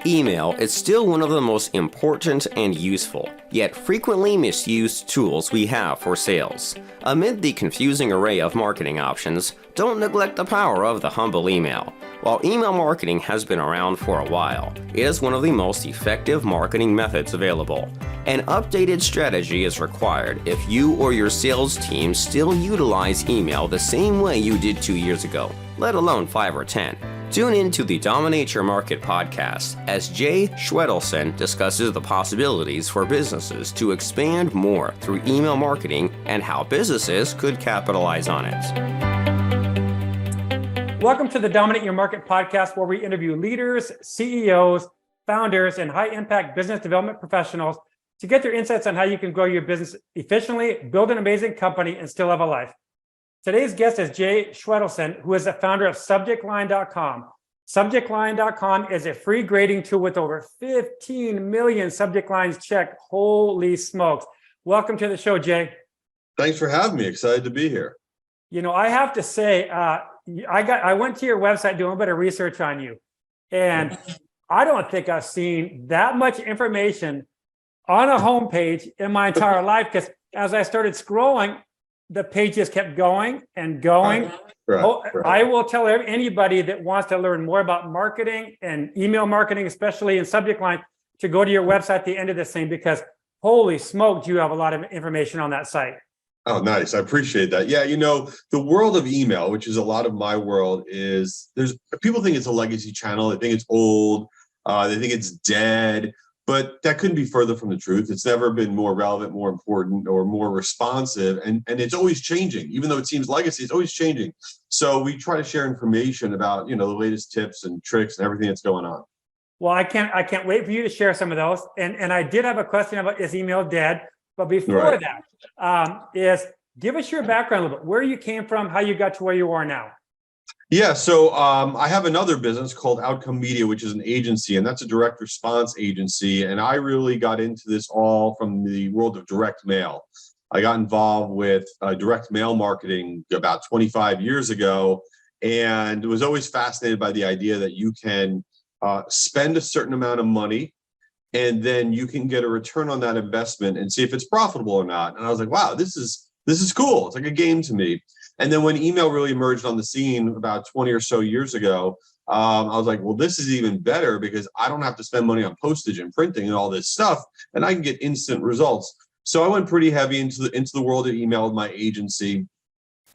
Email is still one of the most important and useful, yet frequently misused tools we have for sales. Amid the confusing array of marketing options, don't neglect the power of the humble email. While email marketing has been around for a while, it is one of the most effective marketing methods available. An updated strategy is required if you or your sales team still utilize email the same way you did 2 years ago, let alone 5 or 10. Tune in to the Dominate Your Market podcast as Jay Schwedelson discusses the possibilities for businesses to expand more through email marketing and how businesses could capitalize on it. Welcome to the Dominate Your Market podcast, where we interview leaders, CEOs, founders, and high-impact business development professionals to get their insights on how you can grow your business efficiently, build an amazing company, and still have a life. Today's guest is Jay Schwedelson, who is the founder of SubjectLine.com. SubjectLine.com is a free grading tool with over 15 million subject lines checked. Holy smokes. Welcome to the show, Jay. Thanks for having me. Excited to be here. You know, I have to say, I went to your website doing a bit of research on you, and I don't think I've seen that much information on a homepage in my entire life, because as I started scrolling, the pages kept going and going. Right. I will tell anybody that wants to learn more about marketing and email marketing, especially in subject line, to go to your website at the end of this thing, because holy smoke, do you have a lot of information on that site. Oh, nice. I appreciate that. Yeah, you know, the world of email, which is a lot of my world, is people think it's a legacy channel. They think it's old. They think it's dead. But that couldn't be further from the truth. It's never been more relevant, more important, or more responsive. And it's always changing. Even though it seems legacy, it's always changing. So we try to share information about, the latest tips and tricks and everything that's going on. Well, I can't wait for you to share some of those. And I did have a question about, is email dead? But before that, give us your background a little bit, where you came from, how you got to where you are now. Yeah, so I have another business called Outcome Media, which is an agency, and that's a direct response agency. And I really got into this all from the world of direct mail. I got involved with direct mail marketing about 25 years ago, and was always fascinated by the idea that you can spend a certain amount of money, and then you can get a return on that investment and see if it's profitable or not. And I was like, wow, this is cool. It's like a game to me. And then when email really emerged on the scene about 20 or so years ago, I was like, well, this is even better, because I don't have to spend money on postage and printing and all this stuff, and I can get instant results. So I went pretty heavy into the world of email with my agency.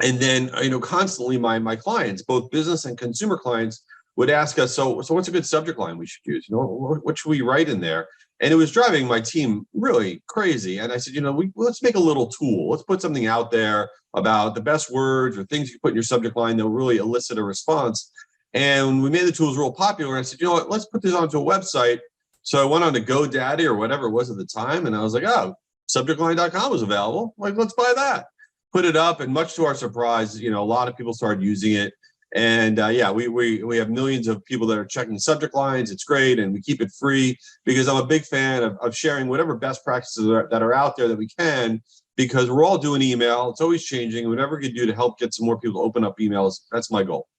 And then, constantly my clients, both business and consumer clients, would ask us, so what's a good subject line we should use? What should we write in there? And it was driving my team really crazy. And I said, let's make a little tool. Let's put something out there about the best words or things you put in your subject line that will really elicit a response. And we made the tools real popular. I said, you know what, let's put this onto a website. So I went on to GoDaddy or whatever it was at the time. And I was like, oh, subjectline.com was available. Like, let's buy that. Put it up. And much to our surprise, a lot of people started using it. And we have millions of people that are checking subject lines. It's great. And we keep it free, because I'm a big fan of sharing whatever best practices that are out there that we can, because we're all doing email. It's always changing. Whatever we can do to help get some more people to open up emails, that's my goal.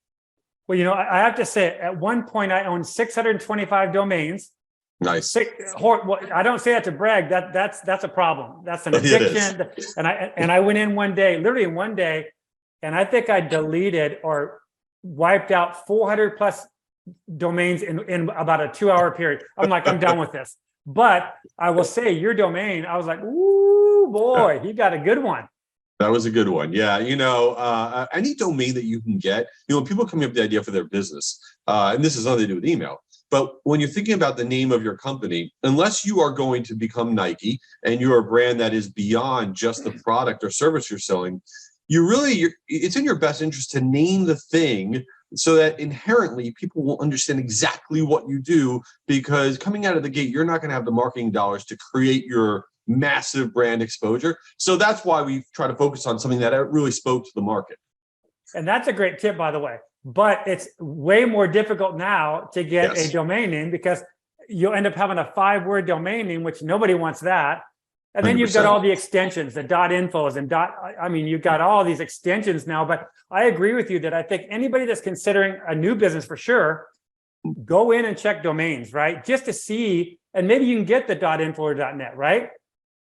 Well, I have to say, at one point, I owned 625 domains. Nice. I don't say that to brag. That's a problem. That's an addiction. And I went in literally in one day, and I think I deleted or wiped out 400 plus domains in about a 2-hour period. I'm like, I'm done with this. But I will say, your domain, I was like, ooh, boy, you got a good one. That was a good one. Yeah. Any domain that you can get, when people come up with the idea for their business, and this is nothing to do with email, but when you're thinking about the name of your company, unless you are going to become Nike and you're a brand that is beyond just the product or service you're selling, it's in your best interest to name the thing so that inherently people will understand exactly what you do, because coming out of the gate, you're not going to have the marketing dollars to create your massive brand exposure. So that's why we try to focus on something that really spoke to the market. And that's a great tip, by the way. But it's way more difficult now to get a domain name, because you'll end up having a 5-word domain name, which nobody wants that. And then you've got all the extensions, the .infos and you've got all these extensions now. But I agree with you that I think anybody that's considering a new business for sure, go in and check domains, right? Just to see, and maybe you can get the .info or .net, right?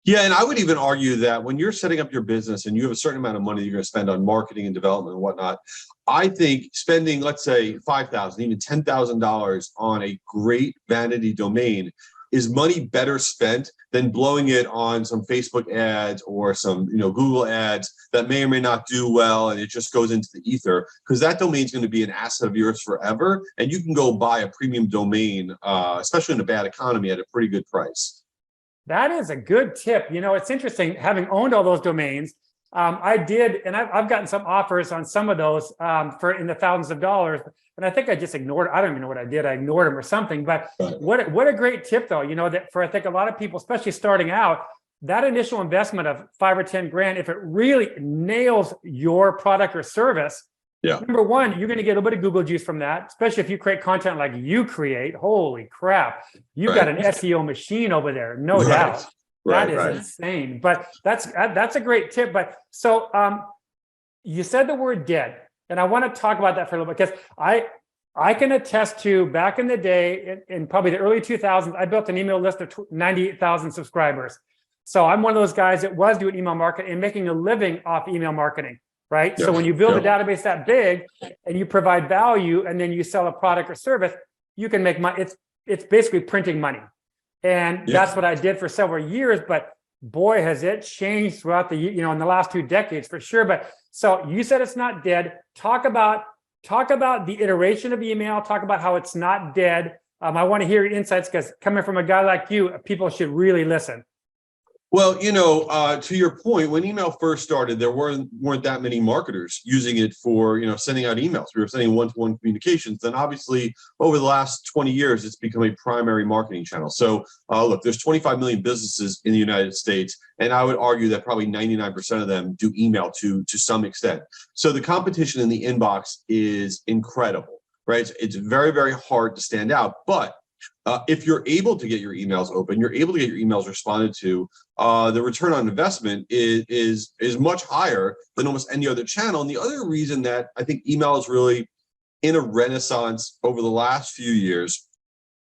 Yeah, and I would even argue that when you're setting up your business and you have a certain amount of money you're going to spend on marketing and development and whatnot, I think spending, let's say, $5,000, even $10,000 on a great vanity domain is money better spent than blowing it on some Facebook ads or some, Google ads that may or may not do well, and it just goes into the ether, because that domain is going to be an asset of yours forever, and you can go buy a premium domain, especially in a bad economy, at a pretty good price. That is a good tip. It's interesting, having owned all those domains, I did, and I've gotten some offers on some of those for in the thousands of dollars, and I think I just ignored. I don't even know what I did. I ignored them or something. But what a great tip, though. That for I think a lot of people, especially starting out, that initial investment of $5 or $10 grand, if it really nails your product or service, number one, you're going to get a little bit of Google juice from that, especially if you create content like you create. Holy crap. You've got an SEO machine over there, no doubt. That is insane. But that's a great tip. But so you said the word dead, and I want to talk about that for a little bit, because I can attest to back in the day, in probably the early 2000s, I built an email list of 98,000 subscribers. So I'm one of those guys that was doing email marketing and making a living off email marketing. Right. Yes. So when you build a database that big and you provide value and then you sell a product or service, you can make money. It's basically printing money. And that's what I did for several years. But boy, has it changed throughout in the last 2 decades for sure. But so you said it's not dead. Talk about the iteration of email. Talk about how it's not dead. I want to hear your insights, because coming from a guy like you, people should really listen. Well, to your point, when email first started, there weren't that many marketers using it for, sending out emails. We were sending one-to-one communications. Then obviously, over the last 20 years, it's become a primary marketing channel. So look, there's 25 million businesses in the United States, and I would argue that probably 99% of them do email to some extent. So the competition in the inbox is incredible, right? It's very, very hard to stand out. But if you're able to get your emails open, you're able to get your emails responded to, the return on investment is much higher than almost any other channel. And the other reason that I think email is really in a renaissance over the last few years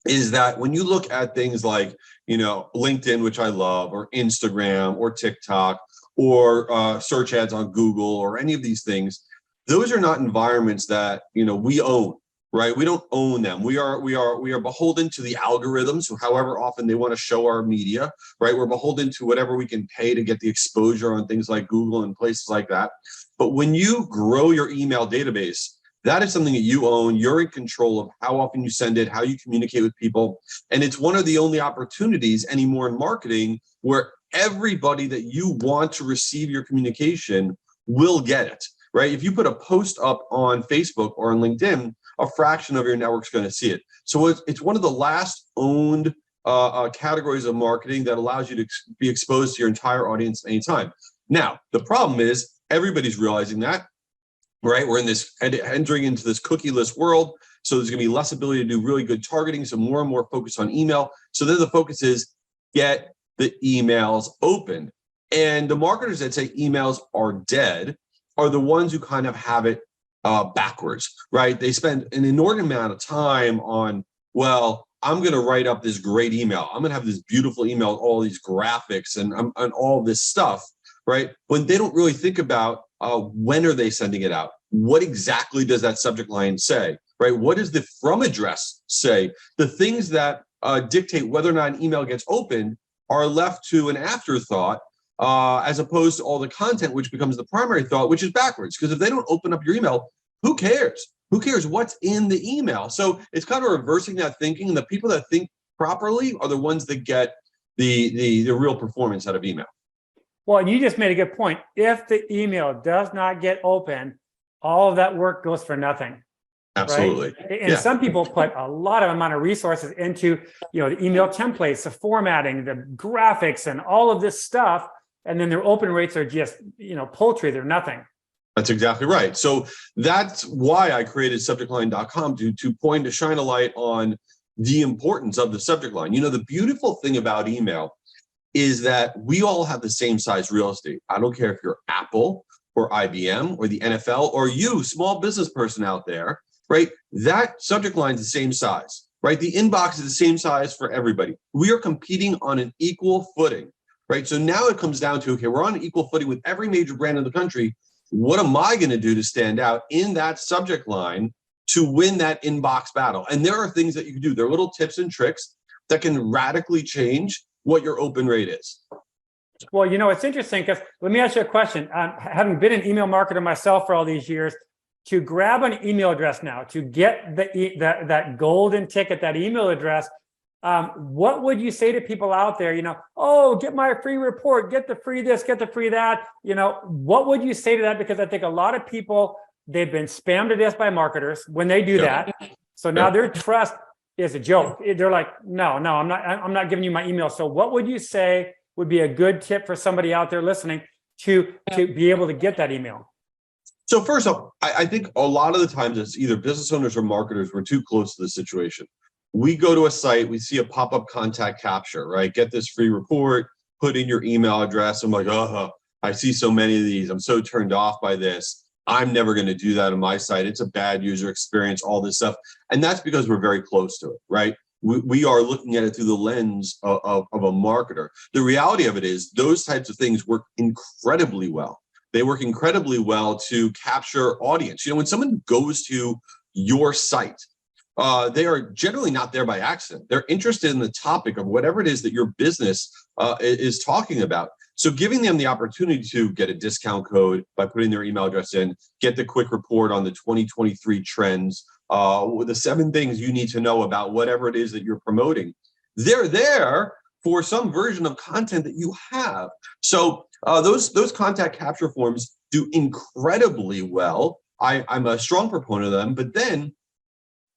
is that when you look at things like, LinkedIn, which I love, or Instagram, or TikTok, or search ads on Google, or any of these things, those are not environments that, we own. Right, we don't own them. We are beholden to the algorithms, however often they want to show our media. Right, we're beholden to whatever we can pay to get the exposure on things like Google and places like that. But when you grow your email database, that is something that you own. You're in control of how often you send it, how you communicate with people, and it's one of the only opportunities anymore in marketing where everybody that you want to receive your communication will get it. Right, if you put a post up on Facebook or on LinkedIn, a fraction of your network's going to see it. So it's one of the last owned categories of marketing that allows you to be exposed to your entire audience anytime. Now, the problem is everybody's realizing that, right? We're entering into this cookieless world. So there's going to be less ability to do really good targeting. So more and more focus on email. So then the focus is get the emails open. And the marketers that say emails are dead are the ones who kind of have it backwards, right? They spend an inordinate amount of time on, well, I'm going to write up this great email. I'm going to have this beautiful email, all these graphics and all this stuff, right? When they don't really think about when are they sending it out? What exactly does that subject line say, right? What does the from address say? The things that dictate whether or not an email gets opened are left to an afterthought, as opposed to all the content, which becomes the primary thought, which is backwards. Because if they don't open up your email, who cares? Who cares what's in the email? So it's kind of reversing that thinking. And the people that think properly are the ones that get the real performance out of email. Well, and you just made a good point. If the email does not get open, all of that work goes for nothing. Absolutely. Right? And some people put a lot of amount of resources into, the email templates, the formatting, the graphics, and all of this stuff. And then their open rates are just, paltry. They're nothing. That's exactly right. So that's why I created subjectline.com to shine a light on the importance of the subject line. The beautiful thing about email is that we all have the same size real estate. I don't care if you're Apple or IBM or the NFL or you, small business person out there. right? That subject line is the same size, right? The inbox is the same size for everybody. We are competing on an equal footing, right? So now it comes down to, okay, we're on an equal footing with every major brand in the country. What am I going to do to stand out in that subject line to win that inbox battle? And there are things that you can do. There are little tips and tricks that can radically change what your open rate is. Well, it's interesting because let me ask you a question. Having been an email marketer myself for all these years, to grab an email address now, to get that golden ticket, that email address, what would you say to people out there? Oh, get my free report, get the free this, get the free that. What would you say to that? Because I think a lot of people, they've been spammed to death by marketers when they do that. So now their trust is a joke. They're like, no, I'm not giving you my email. So what would you say would be a good tip for somebody out there listening to be able to get that email? So first off, I think a lot of the times it's either business owners or marketers, we're too close to the situation. We go to a site, we see a pop-up contact capture, right? Get this free report, put in your email address. I'm like, I see so many of these. I'm so turned off by this. I'm never going to do that on my site. It's a bad user experience, all this stuff. And that's because we're very close to it, right? We are looking at it through the lens of a marketer. The reality of it is those types of things work incredibly well. They work incredibly well to capture audience. When someone goes to your site, they are generally not there by accident. They're interested in the topic of whatever it is that your business is talking about. So giving them the opportunity to get a discount code by putting their email address in, get the quick report on the 2023 trends, the 7 things you need to know about whatever it is that you're promoting. They're there for some version of content that you have. So those contact capture forms do incredibly well. I'm a strong proponent of them, but then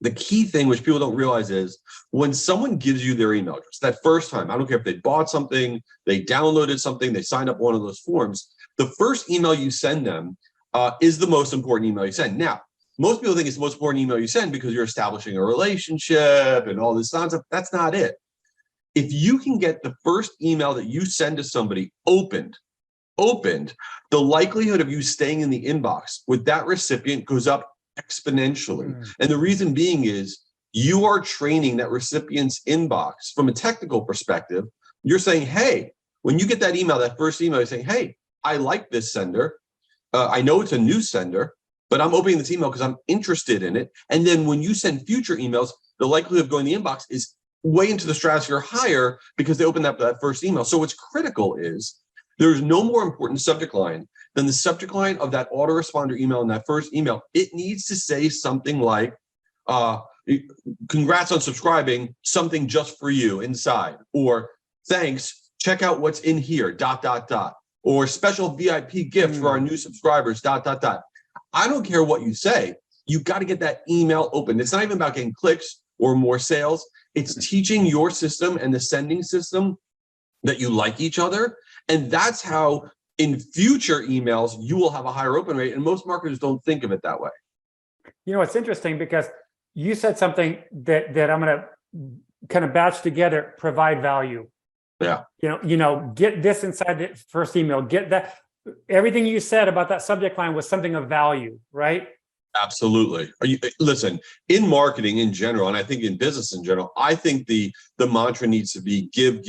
the key thing, which people don't realize, is when someone gives you their email address, that first time, I don't care if they bought something, they downloaded something, they signed up one of those forms, the first email you send them is the most important email you send. Now, most people think it's the most important email you send because you're establishing a relationship and all this nonsense. That's not it. If you can get the first email that you send to somebody opened, the likelihood of you staying in the inbox with that recipient goes up exponentially. And the reason being is you are training that recipient's inbox from a technical perspective. You're saying, hey, when you get that email, that first email, you're saying, hey, I like this sender. I know it's a new sender, but I'm opening this email because I'm interested in it. And then when you send future emails, the likelihood of going to the inbox is way into the stratosphere higher because they opened up that first email. So what's critical is there's no more important subject line than the subject line of that autoresponder email and that first email. It needs to say something like, congrats on subscribing, something just for you inside, or thanks, check out what's in here, ... or special VIP gift for our new subscribers, ... I don't care what you say. You got to get that email open. It's not even about getting clicks or more sales. It's teaching your system and the sending system that you like each other. And that's how in future emails, you will have a higher open rate. And most marketers don't think of it that way. It's interesting because you said something that I'm going to kind of batch together, provide value. Yeah. Get this inside the first email, get that. Everything you said about that subject line was something of value, right? Absolutely. Listen, in marketing in general, and I think in business in general, I think the mantra needs to be give,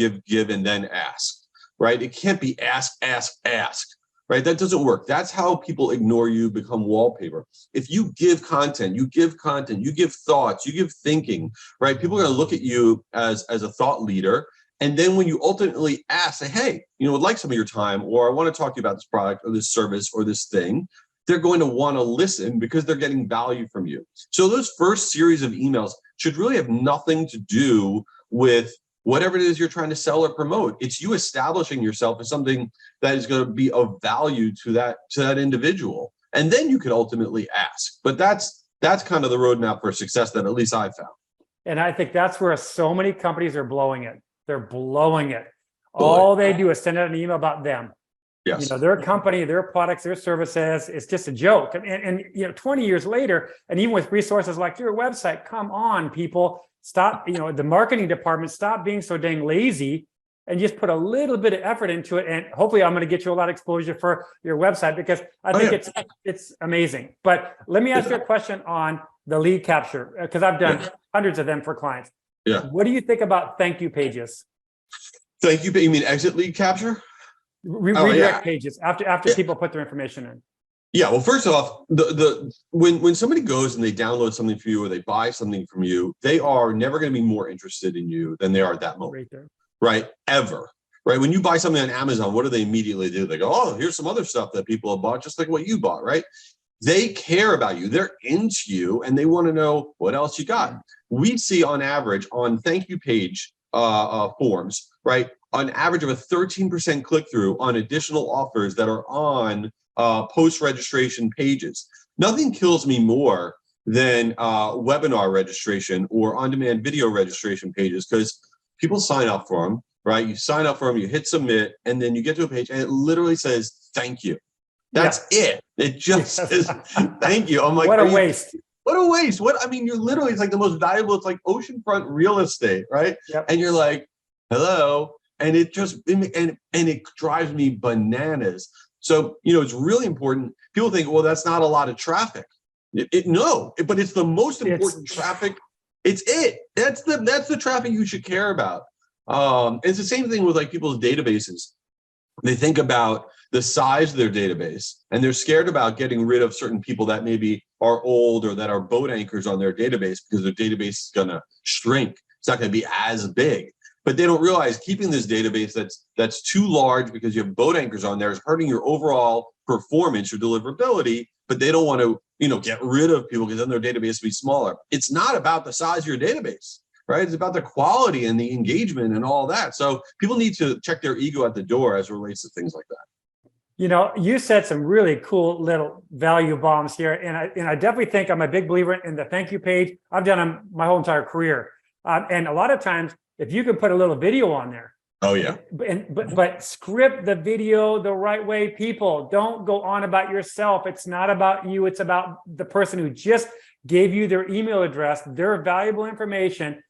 and then ask, right? It can't be ask, right? That doesn't work. That's how people ignore you, become wallpaper. If you give content, you give thoughts, you give thinking, right? People are going to look at you as a thought leader. And then when you ultimately ask, say, hey, would like some of your time, or I want to talk to you about this product or this service or this thing, they're going to want to listen because they're getting value from you. So those first series of emails should really have nothing to do with whatever it is you're trying to sell or promote. It's you establishing yourself as something that is going to be of value to that individual. And then you could ultimately ask. But that's kind of the roadmap for success that at least I found. And I think that's where so many companies are blowing it. They're blowing it. All they do is send out an email about them. Yes. Their company, their products, their services. It's just a joke. And 20 years later, and even with resources like your website, come on, people, stop. The marketing department, stop being so dang lazy and just put a little bit of effort into it. And hopefully, I'm going to get you a lot of exposure for your website because I think it's amazing. But let me ask you a question on the lead capture, because I've done hundreds of them for clients. Yeah. What do you think about thank you pages? Thank you. You mean exit lead capture? Redirect pages after people put their information in. Yeah. Well, first off, when somebody goes and they download something from you or they buy something from you, they are never going to be more interested in you than they are at that moment. Right there. Right? Ever. Right? When you buy something on Amazon, what do they immediately do? They go, oh, here's some other stuff that people have bought, just like what you bought, right? They care about you. They're into you, and they want to know what else you got. We see on average on thank you page forms, right? On average of a 13% click-through on additional offers that are on post-registration pages. Nothing kills me more than webinar registration or on-demand video registration pages, because people sign up for them, right? You sign up for them, you hit submit, and then you get to a page and it literally says, thank you. That's it. It just says, thank you. I'm like, what a waste. What a waste. I mean, you're literally, it's like the most valuable, it's like oceanfront real estate, right? Yep. And you're like, hello. And it just, and it drives me bananas. So, it's really important. People think, well, that's not a lot of traffic. No, but it's the most important traffic. It's it. That's the traffic you should care about. It's the same thing with like people's databases. They think about the size of their database, and they're scared about getting rid of certain people that maybe are old or that are boat anchors on their database, because their database is going to shrink. It's not going to be as big. But they don't realize keeping this database that's too large because you have boat anchors on there is hurting your overall performance, your deliverability. But they don't want to, get rid of people because then their database will be smaller. It's not about the size of your database, right? It's about the quality and the engagement and all that. So people need to check their ego at the door as it relates to things like that. You said some really cool little value bombs here, and I definitely think I'm a big believer in the thank you page. I've done them my whole entire career, and a lot of times, if you can put a little video on there. Oh yeah. But script the video the right way. People, don't go on about yourself. It's not about you. It's about the person who just gave you their email address, their valuable information.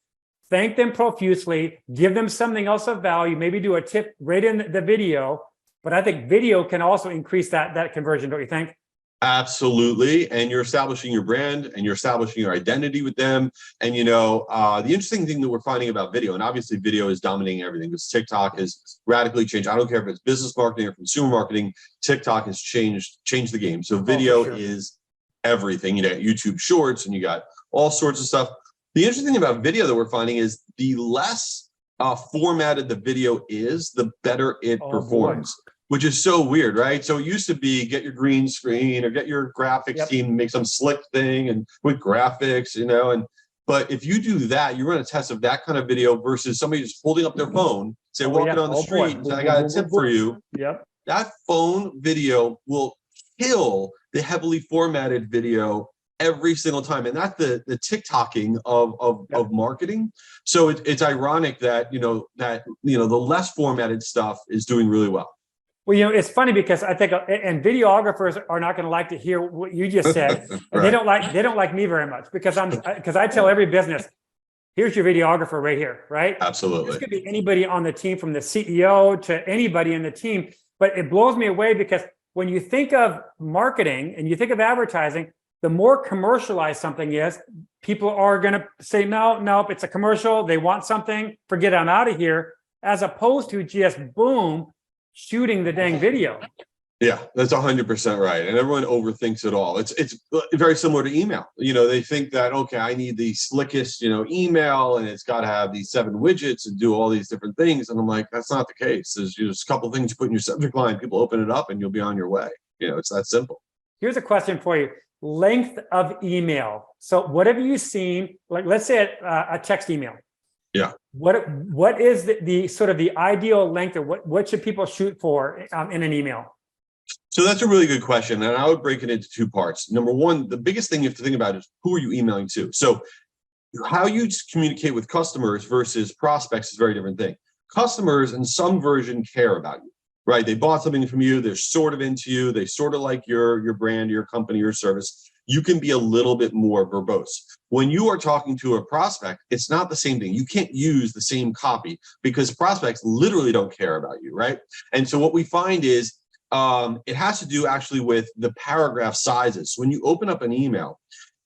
Thank them profusely. Give them something else of value. Maybe do a tip right in the video. But I think video can also increase that conversion, don't you think? Absolutely. And you're establishing your brand and you're establishing your identity with them. And, the interesting thing that we're finding about video, and obviously video is dominating everything because TikTok has radically changed. I don't care if it's business marketing or consumer marketing, TikTok has changed the game. So video is everything. You got YouTube Shorts and you got all sorts of stuff. The interesting thing about video that we're finding is the less formatted the video is, the better it performs. Boy. Which is so weird, right? So it used to be get your green screen or get your graphics team, make some slick thing and with graphics, but if you do that, you run a test of that kind of video versus somebody just holding up their phone, say walking on the street and say, I got a tip for you. Yep. That phone video will kill the heavily formatted video every single time. And that's the TikToking of marketing. So it's ironic that, the less formatted stuff is doing really well. Well, it's funny because I think, and videographers are not going to like to hear what you just said. And Right. They don't like me very much because I tell every business, here's your videographer right here, right? Absolutely. This could be anybody on the team, from the CEO to anybody in the team. But it blows me away because when you think of marketing and you think of advertising, the more commercialized something is, people are going to say, no, it's a commercial. They want something, forget it, I'm out of here, as opposed to just boom, shooting the dang video. Yeah, that's 100% right. And everyone overthinks it all. It's very similar to email. They think that, okay, I need the slickest, email, and it's got to have these 7 widgets and do all these different things. And I'm like, that's not the case. There's just a couple of things you put in your subject line, people open it up and you'll be on your way. It's that simple. Here's a question for you. Length of email. So what have you seen, like let's say a text email. Yeah. What is the sort of the ideal length, or what should people shoot for in an email? So that's a really good question. And I would break it into 2 parts. Number one, the biggest thing you have to think about is who are you emailing to? So how you communicate with customers versus prospects is a very different thing. Customers in some version care about you, right? They bought something from you. They're sort of into you. They sort of like your brand, your company, your service. You can be a little bit more verbose. When you are talking to a prospect, it's not the same thing. You can't use the same copy because prospects literally don't care about you, right? And so what we find is it has to do actually with the paragraph sizes. When you open up an email,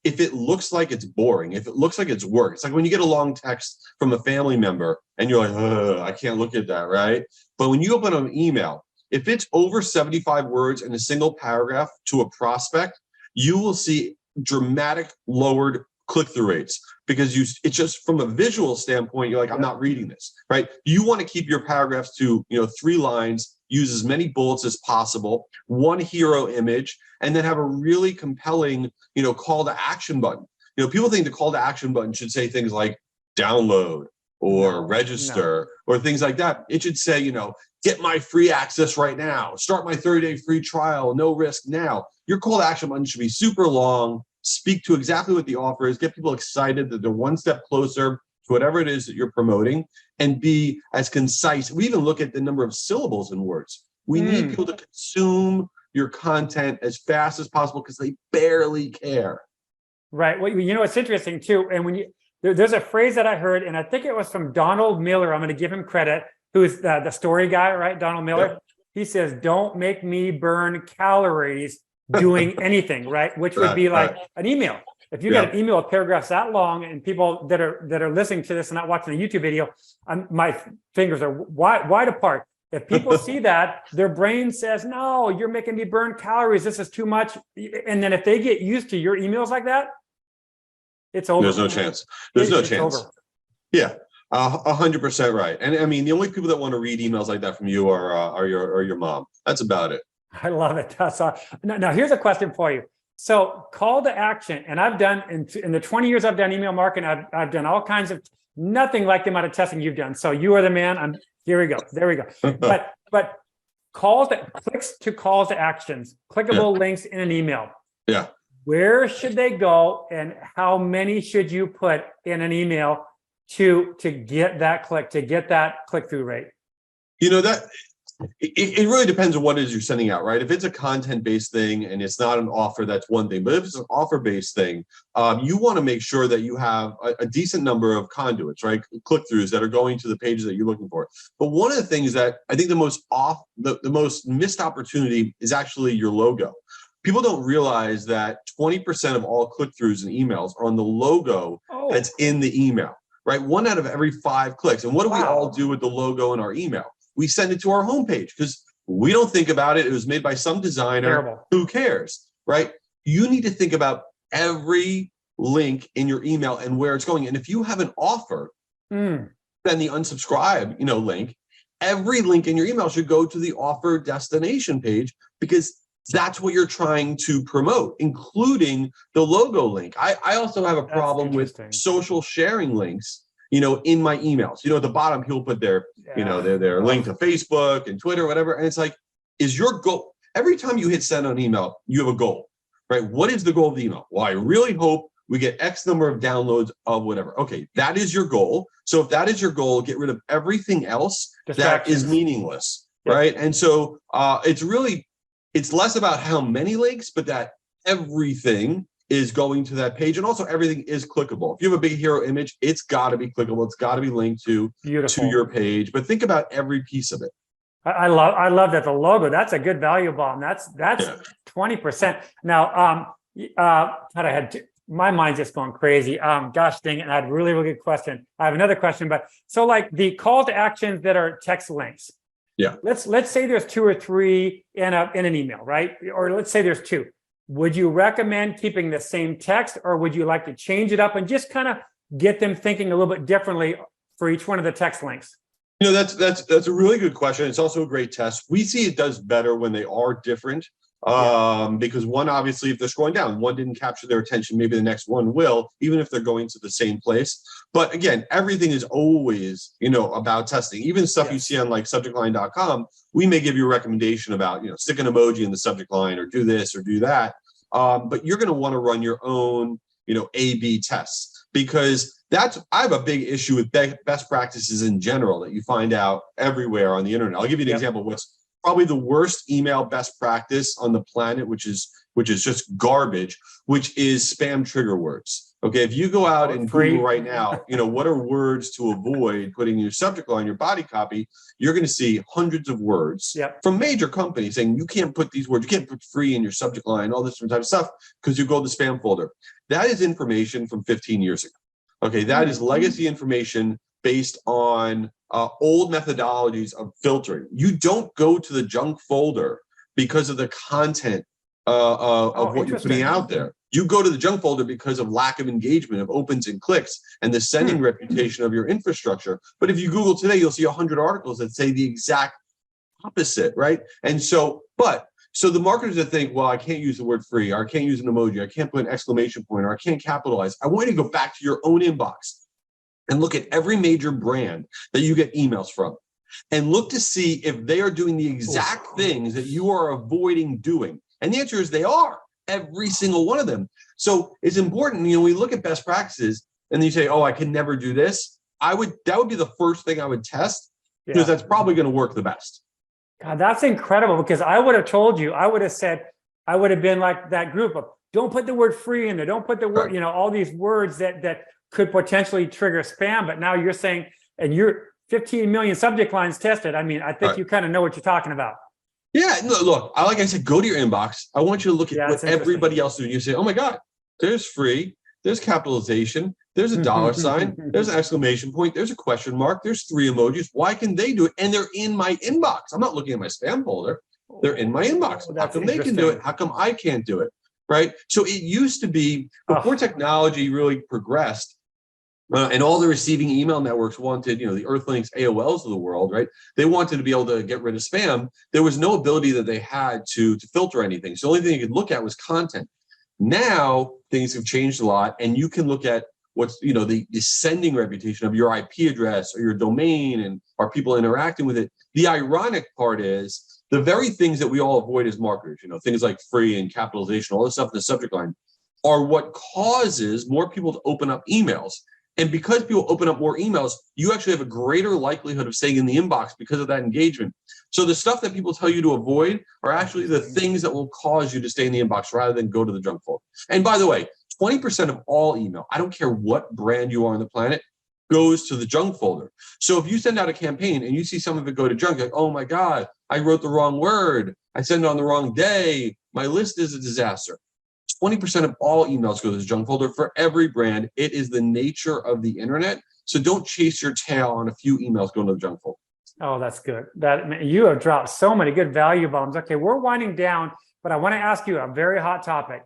if it looks like it's boring, if it looks like it's work, it's like when you get a long text from a family member and you're like, I can't look at that, right? But when you open an email, if it's over 75 words in a single paragraph to a prospect, you will see dramatic lowered click-through rates, because it's just from a visual standpoint, you're like, I'm not reading this, right? You want to keep your paragraphs to 3 lines, use as many bullets as possible, 1 hero image, and then have a really compelling call to action button. People think the call to action button should say things like download or register or things like that. It should say, get my free access right now, start my 30-day free trial, no risk now. Your call to action button should be super long, speak to exactly what the offer is, get people excited that they're one step closer to whatever it is that you're promoting, and be as concise. We even look at the number of syllables in words. We need people to consume your content as fast as possible because they barely care. Right. Well, it's interesting too. And there's a phrase that I heard, and I think it was from Donald Miller. I'm going to give him credit, who's the story guy, right? Donald Miller. Yep. He says, "Don't make me burn calories doing anything," right? Which would be like an email. If you get an email with paragraphs that long, and people that are listening to this and not watching the YouTube video, my fingers are wide apart. If people see that, their brain says, "No, you're making me burn calories. This is too much." And then if they get used to your emails like that, it's over. There's no chance. There's no chance. Over. Yeah, 100% right. And I mean, the only people that want to read emails like that from you are your mom. That's about it. I love it. Now, here's a question for you. So, call to action, and I've done in the 20 years I've done email marketing, I've done all kinds of, nothing like the amount of testing you've done. So you are the man. Here we go. There we go. But clicks to calls to actions, clickable links in an email. Yeah. Where should they go, and how many should you put in an email to get that click-through rate? That it really depends on what it is you're sending out, right? If it's a content-based thing and it's not an offer, that's one thing. But if it's an offer-based thing, you want to make sure that you have a decent number of conduits, right? Click-throughs that are going to the pages that you're looking for. But one of the things that I think the most missed opportunity is actually your logo. People don't realize that 20% of all click-throughs in emails are on the logo that's in the email, right? 1 out of every 5 clicks. And what do we all do with the logo in our email? We send it to our homepage because we don't think about it. It was made by some designer. Terrible. Who cares, right? You need to think about every link in your email and where it's going. And if you have an offer, then the unsubscribe, link, every link in your email should go to the offer destination page, because that's what you're trying to promote, including the logo link. I also have a problem with social sharing links, in my emails. At the bottom, people put their link to Facebook and Twitter, whatever. And it's like, is your goal, every time you hit send on email, you have a goal, right? What is the goal of the email? Well, I really hope we get X number of downloads of whatever. Okay, that is your goal. So if that is your goal, get rid of everything else that is meaningless, right? And so it's less about how many links, but that everything is going to that page, and also everything is clickable. If you have a big hero image, it's got to be clickable. It's got to be linked to your page. But think about every piece of it. I love that the logo. That's a good value bomb. That's 20%. Now, my mind's just going crazy. Gosh dang it! And I had a really, really good question. I have another question, but so like the call to actions that are text links. Yeah. Let's say there's 2 or 3 in an email, right? Or let's say there's 2. Would you recommend keeping the same text, or would you like to change it up and just kind of get them thinking a little bit differently for each one of the text links? That's a really good question. It's also a great test. We see it does better when they are different. Because one, obviously, if they're scrolling down, one didn't capture their attention, maybe the next one will, even if they're going to the same place. But again, everything is always, about testing. Even stuff you see on like subjectline.com, we may give you a recommendation about, stick an emoji in the subject line, or do this or do that. But you're going to want to run your own, A/B tests, because I have a big issue with best practices in general that you find out everywhere on the internet. I'll give you an example of what's probably the worst email best practice on the planet, which is just garbage, which is spam trigger words. Okay, if you go out and Free. Google right now, what are words to avoid putting in your subject line, your body copy, you're going to see hundreds of words from major companies saying you can't put these words, you can't put free in your subject line, all this different type of stuff, because you go to the spam folder. That is information from 15 years ago. Okay, that is legacy information based on old methodologies of filtering. You don't go to the junk folder because of the content of what you're putting out there. You go to the junk folder because of lack of engagement, of opens and clicks, and the sending reputation of your infrastructure. But if you Google today, you'll see 100 articles that say the exact opposite, right? And so the marketers that think, well, I can't use the word free, or I can't use an emoji, I can't put an exclamation point, or I can't capitalize. I want you to go back to your own inbox and look at every major brand that you get emails from, and look to see if they are doing the exact things that you are avoiding doing. And the answer is they are. Every single one of them. So it's important, we look at best practices and you say, oh, I can never do this. That would be the first thing I would test, because that's probably going to work the best. God, that's incredible, because I would have told you, I would have said, I would have been like that group of, don't put the word free in there. Don't put the word, all these words that could potentially trigger spam. But now you're saying, and you're 15 million subject lines tested. I mean, I think you kind of know what you're talking about. Yeah, look, like I said, go to your inbox. I want you to look at what everybody else is doing. You say, oh my God, there's free, there's capitalization, there's a dollar sign, there's an exclamation point, there's a question mark, there's 3 emojis. Why can they do it? And they're in my inbox. I'm not looking at my spam folder. They're in my inbox. How come they can do it? How come I can't do it? Right? So it used to be, before technology really progressed, and all the receiving email networks wanted, the Earthlinks, AOLs of the world, right? They wanted to be able to get rid of spam. There was no ability that they had to filter anything. So the only thing you could look at was content. Now things have changed a lot, and you can look at what's, the sending reputation of your IP address or your domain, and are people interacting with it? The ironic part is the very things that we all avoid as marketers, things like free and capitalization, all this stuff in the subject line, are what causes more people to open up emails. And because people open up more emails, you actually have a greater likelihood of staying in the inbox because of that engagement. So the stuff that people tell you to avoid are actually the things that will cause you to stay in the inbox rather than go to the junk folder. And by the way, 20% of all email, I don't care what brand you are on the planet, goes to the junk folder. So if you send out a campaign and you see some of it go to junk, like, oh my God, I wrote the wrong word, I sent it on the wrong day, my list is a disaster. 20% of all emails go to the junk folder for every brand. It is the nature of the internet. So don't chase your tail on a few emails going to the junk folder. Oh, that's good. You have dropped so many good value bombs. Okay, we're winding down, but I want to ask you a very hot topic.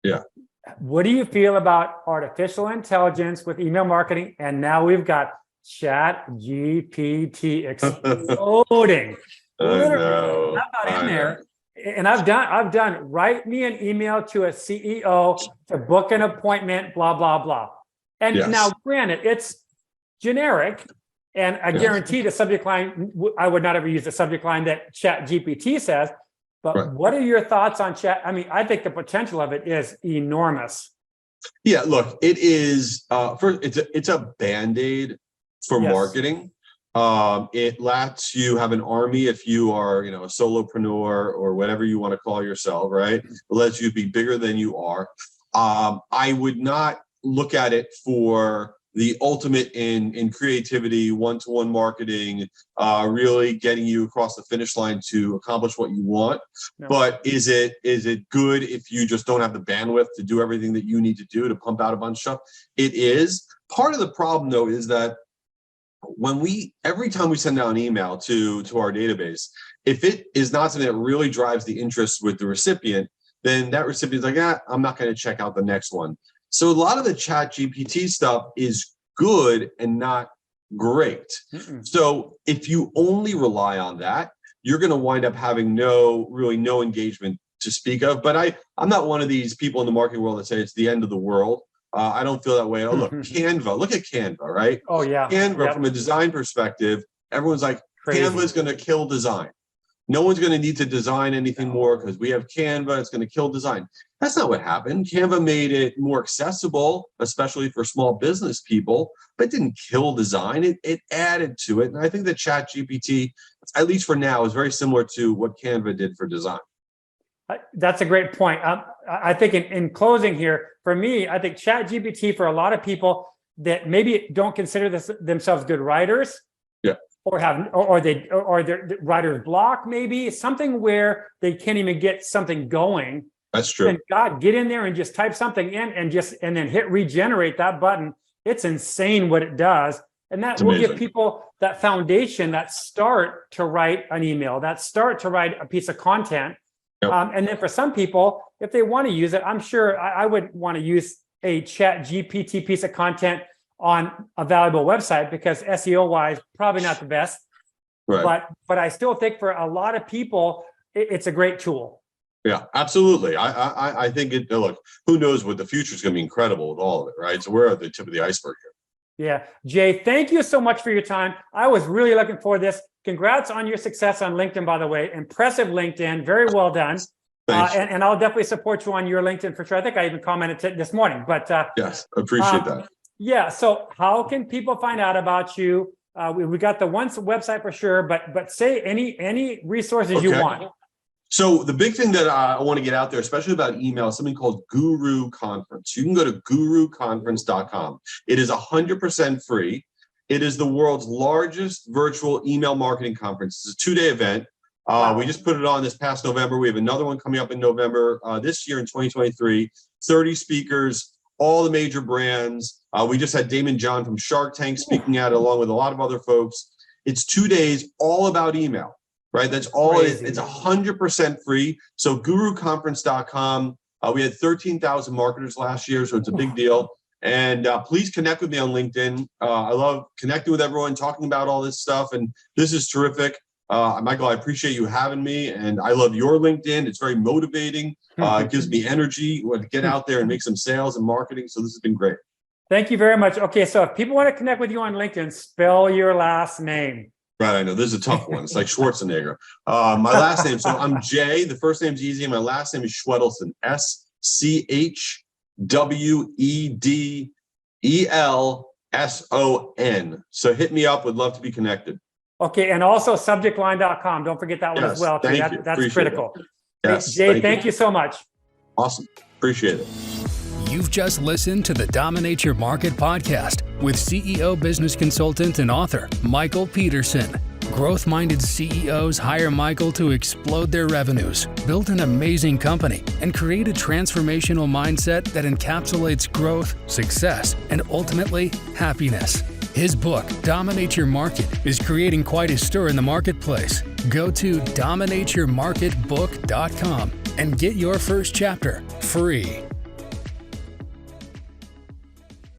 Yeah. What do you feel about artificial intelligence with email marketing? And now we've got Chat GPT exploding. Literally, I'm not in there. And I've done write me an email to a CEO to book an appointment, blah, blah, blah. And now granted, it's generic, and I guarantee the subject line, I would not ever use the subject line that Chat GPT says, but what are your thoughts on Chat? I mean, I think the potential of it is enormous. Yeah, look, it is, first, it's a Band-Aid for marketing. It lets you have an army if you are, a solopreneur or whatever you want to call yourself, right? It lets you be bigger than you are. I would not look at it for the ultimate in creativity, one-to-one marketing, really getting you across the finish line to accomplish what you want. No. But is it good if you just don't have the bandwidth to do everything that you need to do to pump out a bunch of stuff? It is. Part of the problem, though, is that every time we send out an email to our database, if it is not something that really drives the interest with the recipient, then that recipient's like, I'm not going to check out the next one. So a lot of the Chat GPT stuff is good and not great. So if you only rely on that, you're going to wind up having no engagement to speak of. But I'm not one of these people in the marketing world that say it's the end of the world. I don't feel that way. Oh, look, Canva. Look at Canva, right? Oh, yeah. Canva, from a design perspective, everyone's like, Canva is going to kill design. No one's going to need to design anything more because we have Canva. It's going to kill design. That's not what happened. Canva made it more accessible, especially for small business people, but it didn't kill design. It added to it. And I think that Chat GPT, at least for now, is very similar to what Canva did for design. That's a great point. I think in closing here, for me, I think ChatGPT for a lot of people that maybe don't consider themselves good writers, Yeah. or they're writer's block, maybe something where they can't even get something going. That's true. And God, get in there and just type something in and then hit regenerate that button. It's insane what it does. And that will give people that foundation, that start to write an email, that start to write a piece of content. Yep. And then for some people, if they want to use it, I'm sure I would want to use a ChatGPT piece of content on a valuable website, because SEO wise, probably not the best. Right. But I still think for a lot of people, it's a great tool. Yeah, absolutely. I think it. Look, who knows what the future is going to be incredible with all of it, right? So we're at the tip of the iceberg here. Yeah, Jay, thank you so much for your time. I was really looking forward to this. Congrats on your success on LinkedIn, by the way. Impressive LinkedIn, very well done. And I'll definitely support you on your LinkedIn for sure. I think I even commented this morning. But yes, appreciate that. Yeah. So how can people find out about you? We got the one website for sure, but say any resources you want. So the big thing that I want to get out there, especially about email, is something called Guru Conference. You can go to guruconference.com. It is 100% free. It is the world's largest virtual email marketing conference. It's a 2-day event. Wow. We just put it on this past November. We have another one coming up in November this year in 2023. 30 speakers, all the major brands. We just had Damon John from Shark Tank speaking at it, along with a lot of other folks. It's 2 days, all about email. Right, that's all it is. It's 100% free. So guruconference.com. We had 13,000 marketers last year, so it's a big deal. And please connect with me on LinkedIn. I love connecting with everyone, talking about all this stuff, and this is terrific. Michael, I appreciate you having me, and I love your LinkedIn. It's very motivating. It gives me energy to get out there and make some sales and marketing. So this has been great. Thank you very much. Okay, so if people want to connect with you on LinkedIn, spell your last name. Right, I know. This is a tough one. It's like Schwarzenegger. My last name, so I'm Jay. The first name's easy, and my last name is Schwedelson. SCHWEDELSON. So hit me up. Would love to be connected. Okay, and also subjectline.com. Don't forget that one as well. Too. That's Appreciate critical. Yes, Jay, thank you so much. Awesome. Appreciate it. You've just listened to the Dominate Your Market podcast with CEO, business consultant, and author Michael Peterson. Growth-minded CEOs hire Michael to explode their revenues, build an amazing company, and create a transformational mindset that encapsulates growth, success, and ultimately happiness. His book, Dominate Your Market, is creating quite a stir in the marketplace. Go to dominateyourmarketbook.com and get your first chapter free.